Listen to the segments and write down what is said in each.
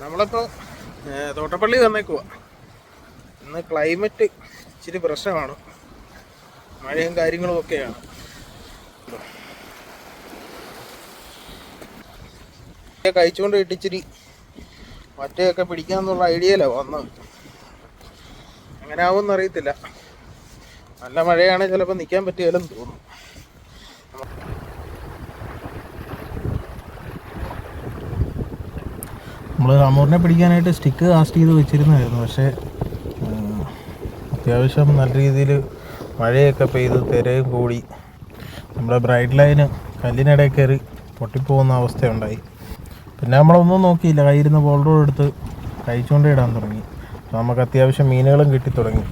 നമ്മളിപ്പോൾ തോട്ടപ്പള്ളി വന്നേക്കുക. ഇന്ന് ക്ലൈമറ്റ് ഇച്ചിരി പ്രശ്നമാണ്, മഴയും കാര്യങ്ങളും ഒക്കെയാണ്. കഴിച്ചുകൊണ്ട് ഇട്ടിച്ചിരി മറ്റേയൊക്കെ പിടിക്കാമെന്നുള്ള ഐഡിയയിലാണ് വന്നത്. എങ്ങനെ ആവുമെന്ന് അറിയത്തില്ല. നല്ല മഴയാണെങ്കിൽ ചിലപ്പോൾ നിൽക്കാൻ പറ്റിയാലും തോന്നും. നമ്മൾ ഹമൂറിനെ പിടിക്കാനായിട്ട് സ്റ്റിക്ക് കാസ്റ്റ് ചെയ്ത് വെച്ചിരുന്നതായിരുന്നു. പക്ഷേ അത്യാവശ്യം നല്ല രീതിയിൽ മഴയൊക്കെ പെയ്ത് തിരയും കൂടി നമ്മുടെ ബ്രൈഡ് ലൈന് കല്ലിനിടയിൽ കയറി പൊട്ടിപ്പോകുന്ന അവസ്ഥയുണ്ടായി. പിന്നെ നമ്മളൊന്നും നോക്കിയില്ല, കയ്യിരുന്ന ബോൾഡർ എടുത്ത് കഴിച്ചുകൊണ്ടേ ഇടാൻ തുടങ്ങി. അപ്പോൾ നമുക്ക് അത്യാവശ്യം മീനുകളും കിട്ടി തുടങ്ങി.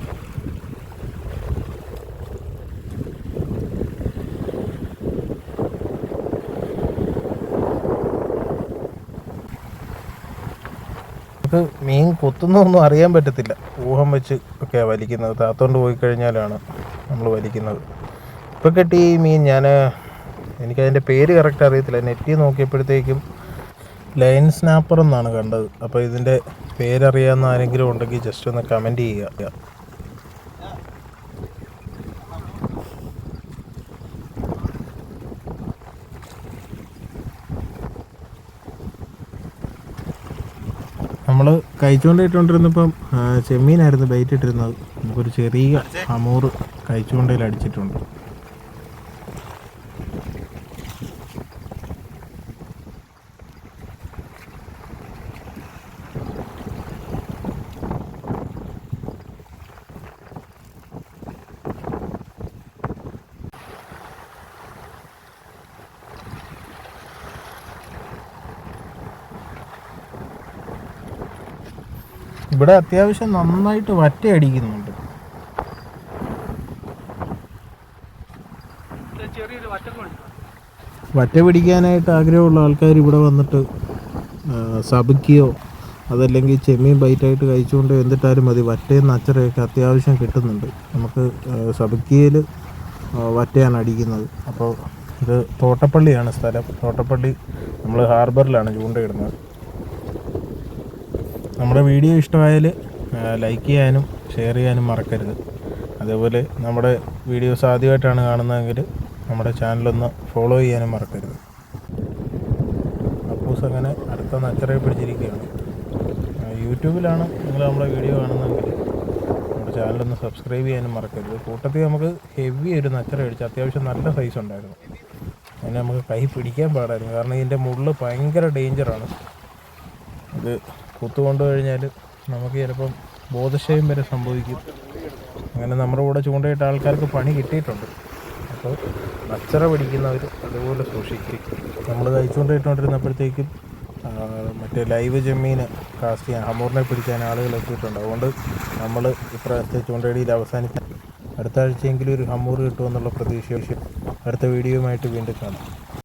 മീൻ കൊത്തുന്നതൊന്നും അറിയാൻ പറ്റത്തില്ല. ഊഹം വെച്ച് ഒക്കെയാണ് വലിക്കുന്നത്. താത്തോണ്ട് പോയി കഴിഞ്ഞാലാണ് നമ്മൾ വലിക്കുന്നത്. ഇപ്പോൾ കിട്ടിയ ഈ മീൻ എനിക്കതിൻ്റെ പേര് കറക്റ്റ് അറിയത്തില്ല. നെറ്റിൽ നോക്കിയപ്പോഴത്തേക്കും ലൈൻ സ്നാപ്പർ എന്നാണ് കണ്ടത്. അപ്പോൾ ഇതിൻ്റെ പേരറിയാവുന്ന ആരെങ്കിലും ഉണ്ടെങ്കിൽ ജസ്റ്റ് ഒന്ന് കമൻറ്റ് ചെയ്യുക. നമ്മൾ കഴിച്ചുകൊണ്ടിട്ടുണ്ടിരുന്നപ്പം ചെമ്മീനായിരുന്നു ബൈറ്റ് ഇട്ടിരുന്നത്. നമുക്കൊരു ചെറിയ ഹമൂർ കഴിച്ചുകൊണ്ടതിൽ അടിച്ചിട്ടുണ്ട്. ഇവിടെ അത്യാവശ്യം നന്നായിട്ട് വറ്റ അടിക്കുന്നുണ്ട്. വറ്റ പിടിക്കാനായിട്ട് ആഗ്രഹമുള്ള ആൾക്കാർ ഇവിടെ വന്നിട്ട് സബക്കിയോ അതല്ലെങ്കിൽ ചെമ്മീൻ ബൈറ്റായിട്ട് കഴിച്ചുകൊണ്ട് എന്തിട്ടാലും മതി. വറ്റയും നച്ചറയൊക്കെ അത്യാവശ്യം കിട്ടുന്നുണ്ട്. നമുക്ക് സബക്കിയിൽ വറ്റയാണ് അടിക്കുന്നത്. അപ്പോൾ ഇത് തോട്ടപ്പള്ളിയാണ് സ്ഥലം. തോട്ടപ്പള്ളി നമ്മൾ ഹാർബറിലാണ് ചൂണ്ടയിടുന്നത്. നമ്മുടെ വീഡിയോ ഇഷ്ടമായാൽ ലൈക്ക് ചെയ്യാനും ഷെയർ ചെയ്യാനും മറക്കരുത്. അതേപോലെ നമ്മുടെ വീഡിയോസ് ആദ്യമായിട്ടാണ് കാണുന്നതെങ്കിൽ നമ്മുടെ ചാനലൊന്ന് ഫോളോ ചെയ്യാനും മറക്കരുത്. അപ്പൂസ് അങ്ങനെ അടുത്ത നച്ചറയെ പിടിച്ചിരിക്കുകയാണ്. യൂട്യൂബിലാണ് നിങ്ങൾ നമ്മുടെ വീഡിയോ കാണുന്നതെങ്കിൽ നമ്മുടെ ചാനലൊന്ന് സബ്സ്ക്രൈബ് ചെയ്യാനും മറക്കരുത്. കൂട്ടത്തിൽ നമുക്ക് ഹെവി ഒരു നച്ചറ അടിച്ച് അത്യാവശ്യം നല്ല സൈസ് ഉണ്ടായിരുന്നു. അതിനെ നമുക്ക് കൈ പിടിക്കാൻ പാടായിരുന്നു. കാരണം ഇതിൻ്റെ മുള്ള് ഭയങ്കര ഡേഞ്ചറാണ്. ഇത് കുത്തുകൊണ്ട് കഴിഞ്ഞാൽ നമുക്ക് ചിലപ്പം ബോധക്ഷയം വരെ സംഭവിക്കും. അങ്ങനെ നമ്മുടെ കൂടെ ചൂണ്ടയിട്ട ആൾക്കാർക്ക് പണി കിട്ടിയിട്ടുണ്ട്. അപ്പോൾ നച്ചറ പിടിക്കുന്നവർ അതുപോലെ സൂക്ഷിക്കും. നമ്മൾ കഴിച്ചുകൊണ്ടിട്ടുകൊണ്ടിരുന്നപ്പോഴത്തേക്കും മറ്റേ ലൈവ് ചെമ്മീന് കാസ്റ്റ് ചെയ്യാൻ ഹമൂറിനെ പിടിക്കാൻ ആളുകൾ എത്തിയിട്ടുണ്ട്. അതുകൊണ്ട് നമ്മൾ ഇപ്രാവശ്യത്തെ ചൂണ്ടയിടിയിൽ അവസാനിക്കാൻ അടുത്ത ആഴ്ചയെങ്കിലും ഒരു ഹമൂർ കിട്ടുമെന്നുള്ള പ്രതീക്ഷ. അടുത്ത വീഡിയോയുമായിട്ട് വീണ്ടും കാണാം.